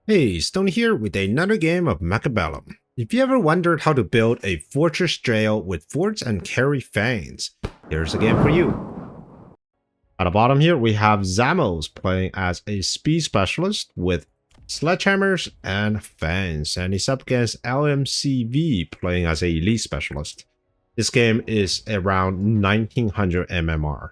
Hey, Stoney here with another game of Mechabellum. If you ever wondered how to build a fortress jail with forts and carry fangs, here's a game for you. At the bottom here, we have Zamos playing as a speed specialist with sledgehammers and fangs, and he's up against LMCV playing as a elite specialist. This game is around 1900 MMR.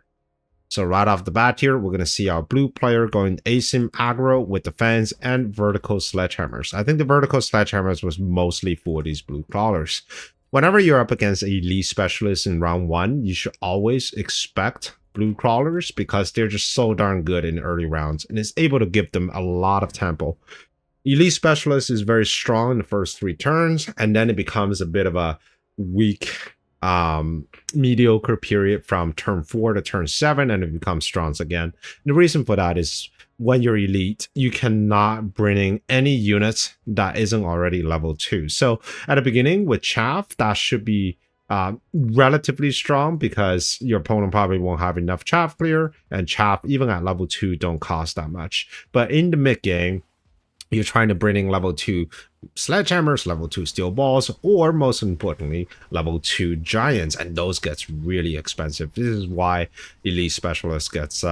So right off the bat here, we're going to see our blue player going asym aggro with the fans and vertical sledgehammers. I think the vertical sledgehammers was mostly for these blue crawlers. Whenever you're up against a elite specialist in round 1, you should always expect blue crawlers because they're just so darn good in early rounds and it's able to give them a lot of tempo. Elite specialist is very strong in the first 3 turns, and then it becomes a bit of a weak mediocre period from turn 4 to turn 7, and it becomes strong again. And the reason for that is when you're elite, you cannot bring in any units that isn't already level 2. So at the beginning with chaff, that should be relatively strong because your opponent probably won't have enough chaff clear, and chaff even at level 2 don't cost that much. But in the mid game, you're trying to bring in level 2 sledgehammers, level 2 steel balls, or most importantly, level 2 giants, and those gets really expensive. This is why elite specialist gets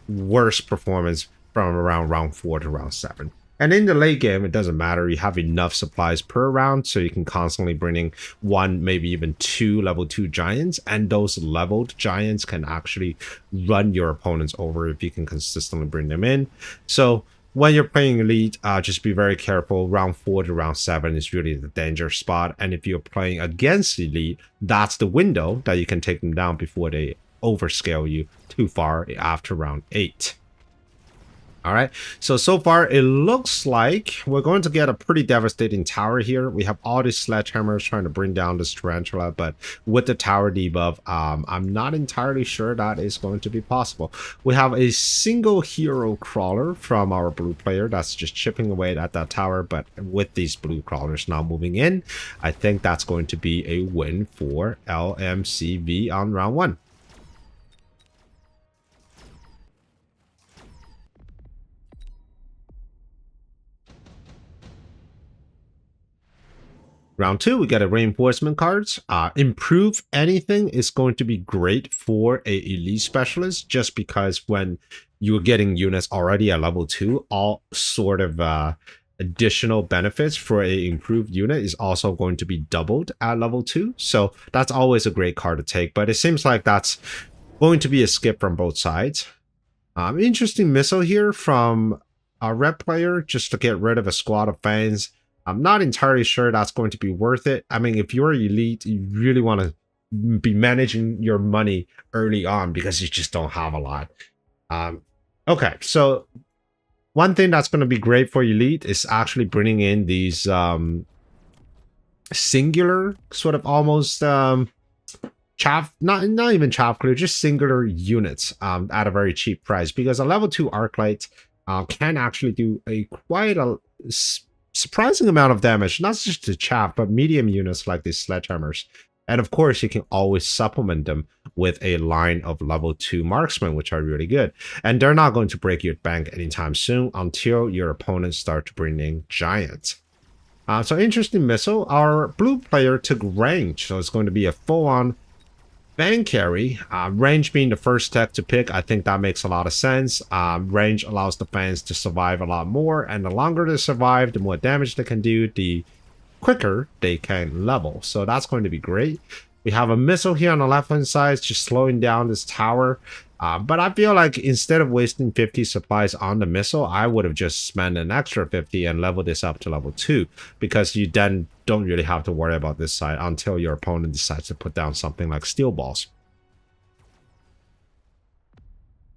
worse performance from around round 4 to round 7. And in the late game, it doesn't matter. You have enough supplies per round, so you can constantly bring in 1, maybe even 2 level 2 giants, and those leveled giants can actually run your opponents over if you can consistently bring them in. So when you're playing elite, just be very careful. Round 4 to round 7 is really the danger spot. And if you're playing against elite, that's the window that you can take them down before they overscale you too far after round 8. All right, so far it looks like we're going to get a pretty devastating tower here. We have all these sledgehammers trying to bring down this tarantula, but with the tower debuff, I'm not entirely sure that is going to be possible. We have a single hero crawler from our blue player that's just chipping away at that tower, but with these blue crawlers now moving in, I think that's going to be a win for LMCV on round 1. Round 2, we get a reinforcement cards. Improve anything is going to be great for a elite specialist, just because when you're getting units already at level 2, all sort of additional benefits for a improved unit is also going to be doubled at level 2. So that's always a great card to take, but it seems like that's going to be a skip from both sides. Interesting missile here from a red player just to get rid of a squad of fans. I'm not entirely sure that's going to be worth it. I mean, if you're elite, you really want to be managing your money early on because you just don't have a lot. Okay, so one thing that's going to be great for elite is actually bringing in these singular sort of almost chaff, not even chaff clear, just singular units at a very cheap price, because a level 2 arclight can actually do a quite a surprising amount of damage, not just to chaff, but medium units like these sledgehammers. And of course, you can always supplement them with a line of level 2 marksmen, which are really good. And they're not going to break your bank anytime soon until your opponents start to bring in giants. So interesting missile. Our blue player took range, so it's going to be a full-on fan carry. Range being the first tech to pick, I think that makes a lot of sense. Range allows the fans to survive a lot more, and the longer they survive, the more damage they can do, the quicker they can level. So that's going to be great. We have a missile here on the left-hand side, just slowing down this tower. But I feel like instead of wasting 50 supplies on the missile, I would have just spent an extra 50 and leveled this up to level 2, because you then don't really have to worry about this side until your opponent decides to put down something like steel balls.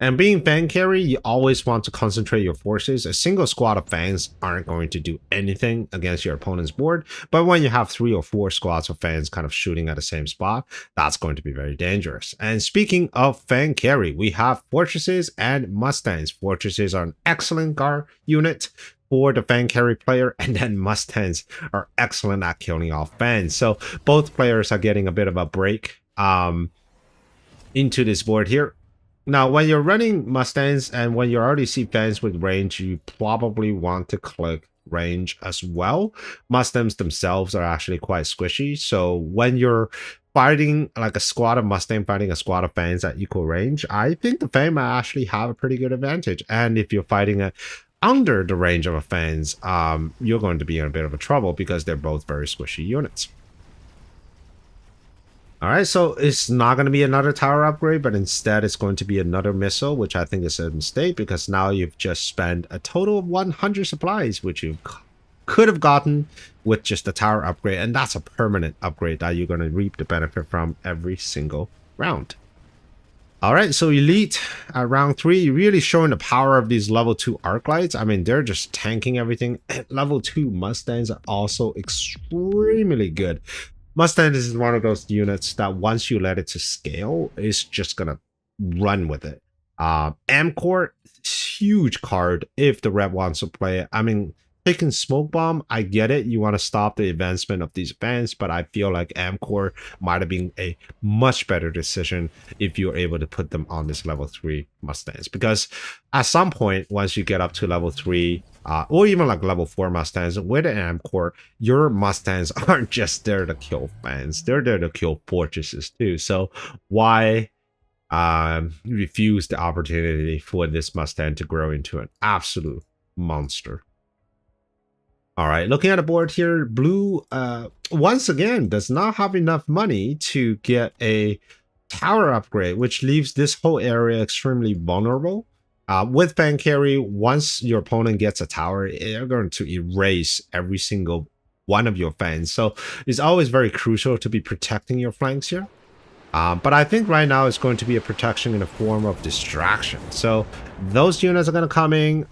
And being fan carry, you always want to concentrate your forces. A single squad of fans aren't going to do anything against your opponent's board, but when you have 3 or 4 squads of fans kind of shooting at the same spot, that's going to be very dangerous. And speaking of fan carry, we have fortresses and mustangs. Fortresses are an excellent guard unit for the fan carry player, and then mustangs are excellent at killing off fans. So both players are getting a bit of a break into this board here. Now, when you're running Mustangs and when you already see fans with range, you probably want to click range as well. Mustangs themselves are actually quite squishy. So when you're fighting like a squad of Mustang fighting a squad of fans at equal range, I think the fan might actually have a pretty good advantage. And if you're fighting a under the range of a fans, you're going to be in a bit of a trouble because they're both very squishy units. All right, so it's not going to be another tower upgrade, but instead it's going to be another missile, which I think is a mistake because now you've just spent a total of 100 supplies, which you could have gotten with just a tower upgrade. And that's a permanent upgrade that you're going to reap the benefit from every single round. All right, so Elite at round 3, really showing the power of these level 2 arc lights. I mean, they're just tanking everything. Level 2 Mustangs are also extremely good. Mustang is one of those units that once you let it to scale, it's just gonna run with it. Amcor, huge card if the rep wants to play it. I mean, taking Smoke Bomb, I get it. You want to stop the advancement of these events, but I feel like Amcor might have been a much better decision if you're able to put them on this level 3 Mustangs. Because at some point, once you get up to level 3, or even like level 4 Mustangs, with an Amcor, your Mustangs aren't just there to kill fans. They're there to kill fortresses too. So why refuse the opportunity for this Mustang to grow into an absolute monster? All right, looking at the board here, blue, once again, does not have enough money to get a tower upgrade, which leaves this whole area extremely vulnerable. With fan carry, once your opponent gets a tower, they're going to erase every single one of your fans. So it's always very crucial to be protecting your flanks here. But I think right now it's going to be a protection in the form of distraction. So those units are going to come in.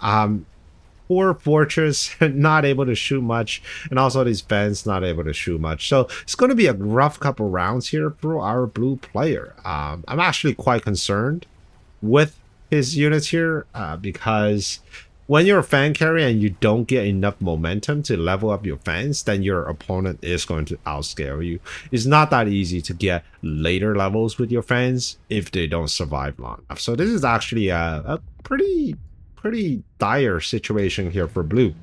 Poor fortress, not able to shoot much, and also these fans not able to shoot much. So it's going to be a rough couple rounds here for our blue player. I'm actually quite concerned with his units here because when you're a fan carry and you don't get enough momentum to level up your fans, then your opponent is going to outscale you. It's not that easy to get later levels with your fans if they don't survive long enough. So this is actually a pretty dire situation here for blue.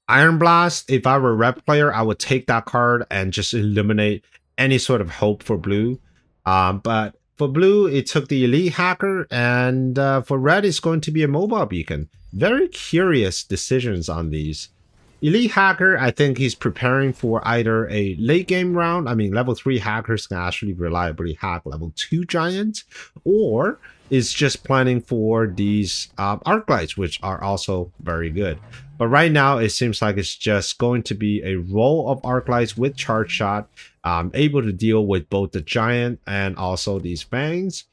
Iron Blast, if I were a rep player, I would take that card and just eliminate any sort of hope for blue. But for blue, it took the Elite Hacker, and for red, it's going to be a mobile beacon. Very curious decisions on these. Elite Hacker, I think he's preparing for either a late game round. I mean, level 3 hackers can actually reliably hack level 2 giants, or is just planning for these arc lights, which are also very good. But right now, it seems like it's just going to be a roll of arc lights with charge shot, able to deal with both the giant and also these fangs.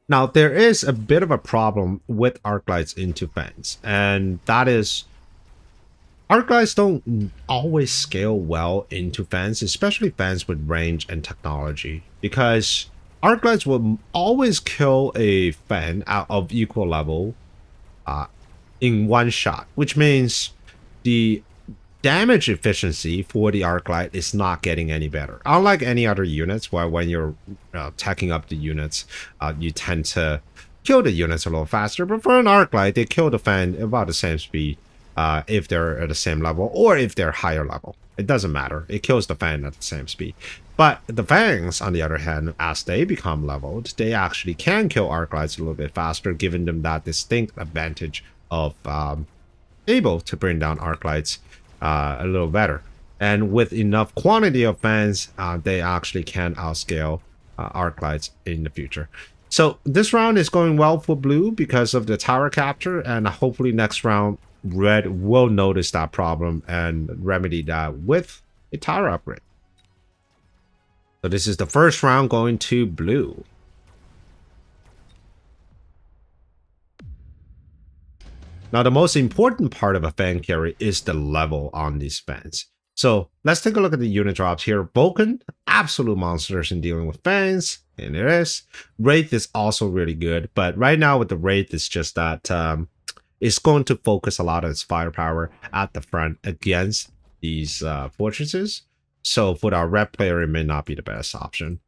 Now, there is a bit of a problem with arc lights into fans, and that is arc lights don't always scale well into fans, especially fans with range and technology, because arc lights will always kill a fan out of equal level in one shot, which means the damage efficiency for the arc light is not getting any better. Unlike any other units, where when you're tacking up the units, you tend to kill the units a little faster. But for an arc light, they kill the fan about the same speed if they're at the same level or if they're higher level. It doesn't matter. It kills the fan at the same speed. But the fangs, on the other hand, as they become leveled, they actually can kill arc lights a little bit faster, giving them that distinct advantage of able to bring down arc lights a little better. And with enough quantity of fans, they actually can outscale arc lights in the future. So this round is going well for blue because of the tower capture, and hopefully next round red will notice that problem and remedy that with a tower upgrade. So this is the first round going to blue. Now, the most important part of a fan carry is the level on these fans. So let's take a look at the unit drops here. Vulcan, absolute monsters in dealing with fans, and it is. Wraith is also really good, but right now with the Wraith, it's just that it's going to focus a lot of its firepower at the front against these fortresses. So for our red player, it may not be the best option.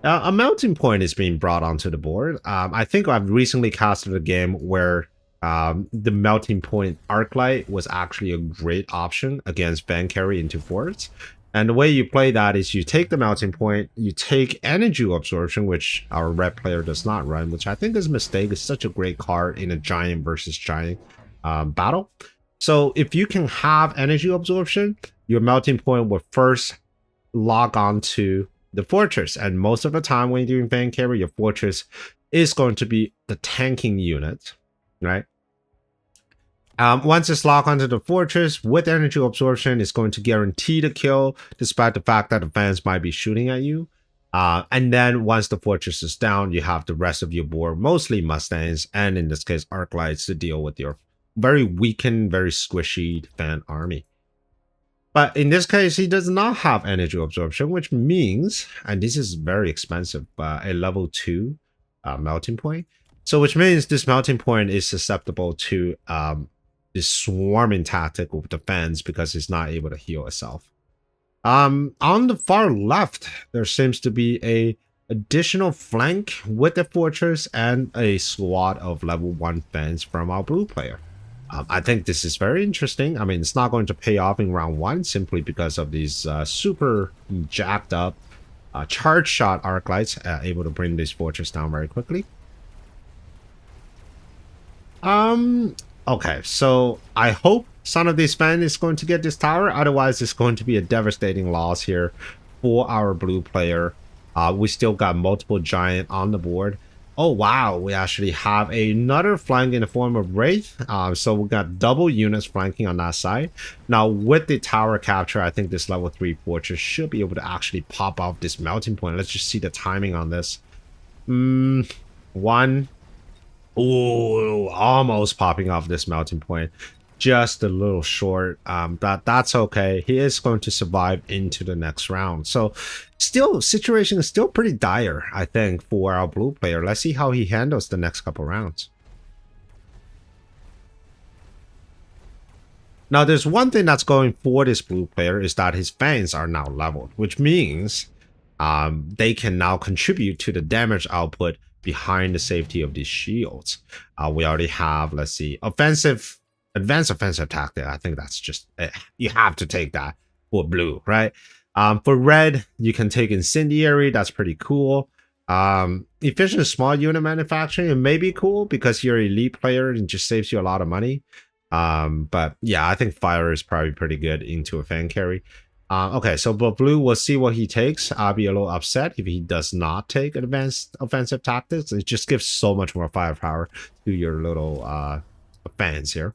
A melting point is being brought onto the board. I think I've recently casted a game where the melting point Arclight was actually a great option against ban carry into forts. And the way you play that is you take the melting point, you take energy absorption, which our red player does not run, which I think is a mistake. It's such a great card in a giant versus giant battle. So if you can have energy absorption, your melting point will first log on to the fortress. And most of the time when you're doing ban carry, your fortress is going to be the tanking unit, right? Once it's locked onto the fortress with energy absorption, it's going to guarantee the kill, despite the fact that the fans might be shooting at you. And then once the fortress is down, you have the rest of your board, mostly Mustangs, and in this case, Arclights, to deal with your very weakened, very squishy fan army. But in this case, he does not have energy absorption, which means, and this is very expensive, a level 2 melting point. So which means this melting point is susceptible to this swarming tactic with the fans because it's not able to heal itself. On the far left, there seems to be a additional flank with the fortress and a squad of level 1 fans from our blue player. I think this is very interesting. I mean, it's not going to pay off in round 1 simply because of these super jacked up charge shot Arclights able to bring this fortress down very quickly. Okay, so I hope Son of this fan is going to get this tower. Otherwise, it's going to be a devastating loss here for our blue player. We still got multiple giant on the board. Oh, wow. We actually have another flank in the form of Wraith. So we got double units flanking on that side. Now, with the tower capture, I think this level 3 fortress should be able to actually pop off this melting point. Let's just see the timing on this. 1. Oh, almost popping off this melting point. Just a little short. That's okay. He is going to survive into the next round. So still, situation is still pretty dire, I think, for our blue player. Let's see how he handles the next couple rounds. Now, there's one thing that's going for this blue player is that his fans are now leveled, which means they can now contribute to the damage output behind the safety of these shields. We already have, let's see, advanced offensive tactic. I think that's just, you have to take that for blue, right? For red, you can take incendiary. That's pretty cool. Efficient small unit manufacturing, it may be cool because you're an elite player and just saves you a lot of money. But yeah, I think fire is probably pretty good into a fan carry. Okay, so but blue, we'll see what he takes. I'll be a little upset if he does not take advanced offensive tactics. It just gives so much more firepower to your little fans here.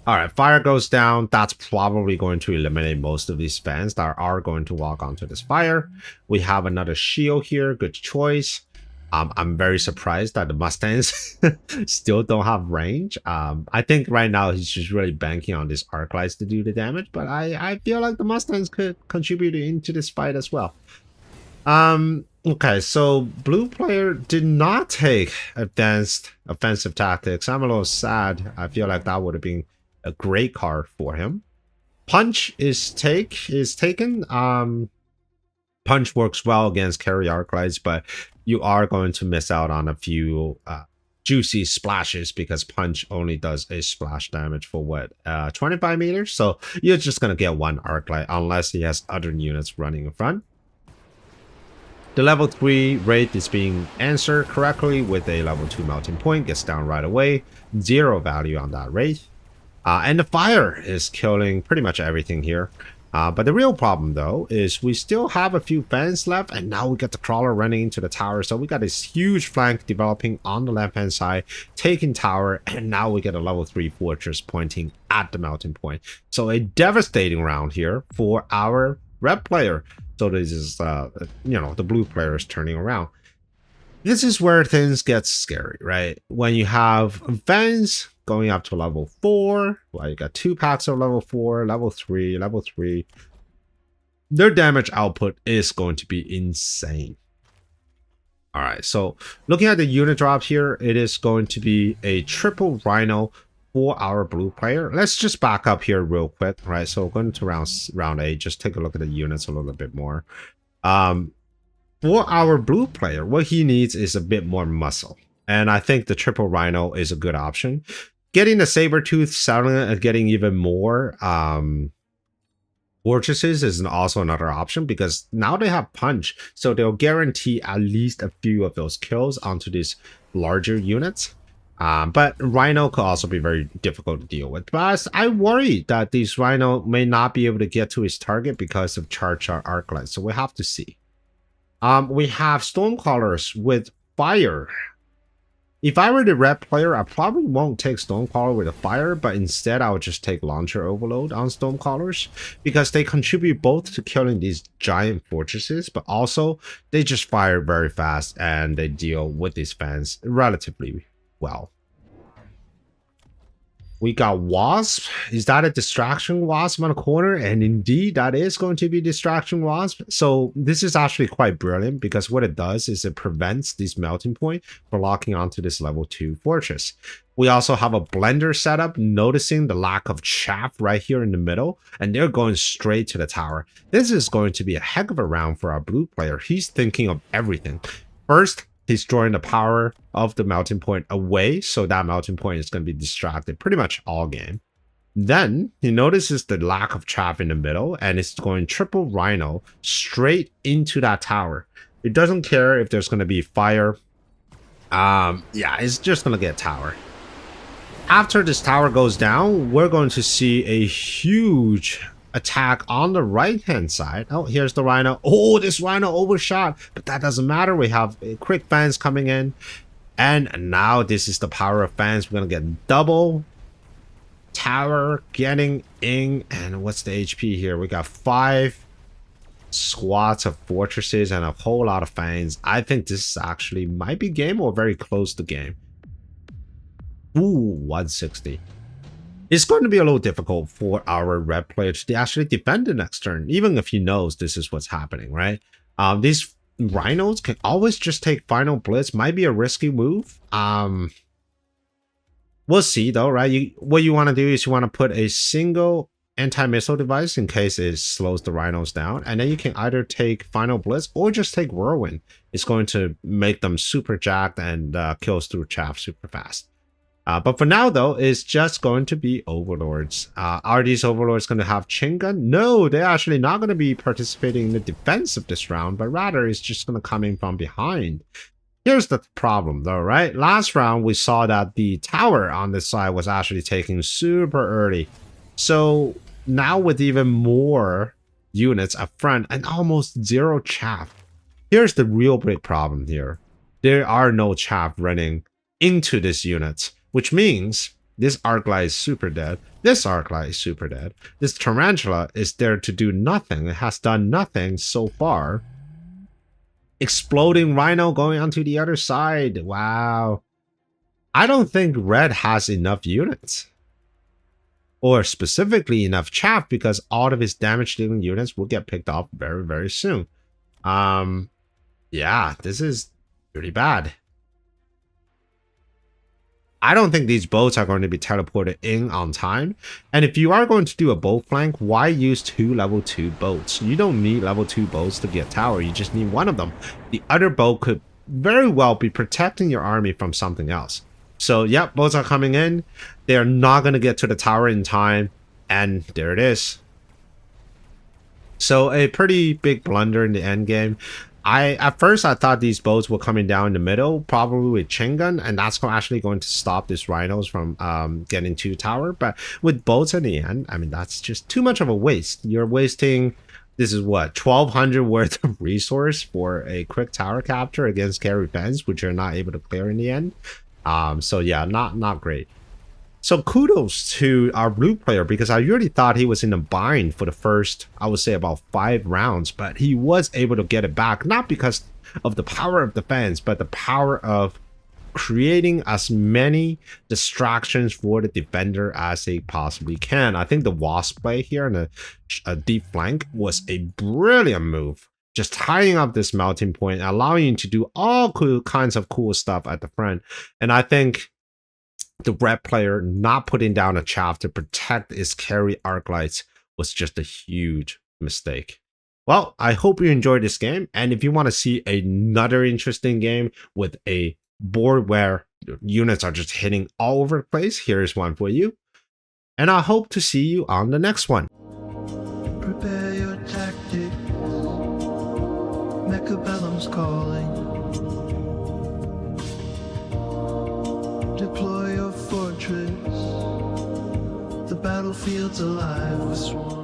All right, fire goes down. That's probably going to eliminate most of these fans that are going to walk onto this fire. We have another shield here. Good choice. I'm very surprised that the Mustangs still don't have range. I think right now he's just really banking on these Arclights to do the damage, but I feel like the Mustangs could contribute into this fight as well. Okay, so blue player did not take advanced offensive tactics. I'm a little sad. I feel like that would have been a great card for him. Punch is taken. Punch works well against carry Arclights, but you are going to miss out on a few juicy splashes because Punch only does a splash damage for what, 25 meters? So you're just going to get one Arclight unless he has other units running in front. The level 3 Wraith is being answered correctly with a level 2 melting point, gets down right away. 0 value on that Wraith. And the fire is killing pretty much everything here. But the real problem, though, is we still have a few fans left, and now we got the crawler running into the tower. So we got this huge flank developing on the left-hand side, taking tower, and now we get a level 3 fortress pointing at the melting point. So a devastating round here for our red player. So this is, the blue player is turning around. This is where things get scary, right? When you have fans going up to level 4, well, you got 2 packs of level 4, level 3, level 3. Their damage output is going to be insane. All right, so looking at the unit drop here, it is going to be a triple Rhino for our blue player. Let's just back up here real quick, right? So going to round 8, just take a look at the units a little bit more. For our blue player, what he needs is a bit more muscle. And I think the triple rhino is a good option. Getting the saber-tooth, selling it, and getting even more fortresses is also another option, because now they have punch. So they'll guarantee at least a few of those kills onto these larger units. But Rhino could also be very difficult to deal with. But I worry that these Rhino may not be able to get to his target because of charged arc lights. So we have to see. We have Stormcrawlers with fire. If I were the red player, I probably won't take Stormcaller with a fire, but instead I would just take Launcher Overload on Stormcrawlers, because they contribute both to killing these giant fortresses, but also they just fire very fast and they deal with these fans relatively well. We got Wasp. Is that a Distraction Wasp on the corner? And indeed, that is going to be Distraction Wasp. So this is actually quite brilliant, because what it does is it prevents this melting point from locking onto this level 2 fortress. We also have a blender setup, noticing the lack of chaff right here in the middle, and they're going straight to the tower. This is going to be a heck of a round for our blue player. He's thinking of everything. First, he's drawing the power of the melting point away, so that melting point is going to be distracted pretty much all game. Then he notices the lack of chaff in the middle, and it's going triple rhino straight into that tower. It doesn't care if there's going to be fire. Yeah, it's just going to get tower. After this tower goes down, we're going to see a huge attack on the right hand side. Oh, here's the rhino. Oh, this rhino overshot, but that doesn't matter. We have quick fans coming in, and now this is the power of fans. We're gonna get double tower getting in. And what's the HP here? We got 5 squads of fortresses and a whole lot of fans. I think this actually might be game, or very close to game. Ooh, 160. It's going to be a little difficult for our red player to actually defend the next turn, even if he knows this is what's happening, right? These rhinos can always just take final blitz. Might be a risky move. We'll see though, right? What you want to do is you want to put a single anti-missile device in case it slows the rhinos down, and then you can either take final blitz or just take whirlwind. It's going to make them super jacked and kills through chaff super fast. But for now, though, it's just going to be overlords. Are these overlords going to have chain gun? No, they're actually not going to be participating in the defense of this round, but rather it's just going to come in from behind. Here's the problem, though, right? Last round, we saw that the tower on this side was actually taking super early. So now with even more units up front and almost zero chaff, here's the real big problem here. There are no chaff running into this unit, which means this Arclight is super dead. This Arclight is super dead. This Tarantula is there to do nothing. It has done nothing so far. Exploding Rhino going onto the other side. Wow. I don't think Red has enough units. Or specifically enough chaff, because all of his damage dealing units will get picked off very, very soon. Yeah, this is pretty bad. I don't think these boats are going to be teleported in on time. And if you are going to do a boat flank, why use 2 level 2 boats? You don't need level 2 boats to get tower. You just need one of them. The other boat could very well be protecting your army from something else. So, yep, boats are coming in. They're not going to get to the tower in time. And there it is. So, a pretty big blunder in the end game. At first I thought these boats were coming down in the middle, probably with chain gun, and that's actually going to stop these rhinos from getting to tower. But with boats in the end, I mean, that's just too much of a waste. You're wasting, this is what, 1200 worth of resource for a quick tower capture against carry fence, which you're not able to clear in the end. So yeah, not great. So kudos to our blue player, because I really thought he was in a bind for the first, I would say, about 5 rounds, but he was able to get it back, not because of the power of the fans, but the power of creating as many distractions for the defender as they possibly can. I think the wasp play here and a deep flank was a brilliant move. Just tying up this melting point, allowing you to do all kinds of cool stuff at the front. And I think the red player not putting down a chaff to protect its carry arc lights was just a huge mistake. Well, I hope you enjoyed this game, and if you want to see another interesting game with a board where units are just hitting all over the place, here's one for you. And I hope to see you on the next one. Prepare your tactics, Mechabellum's calling. Deploy your fortress, the battlefield's alive with swarms.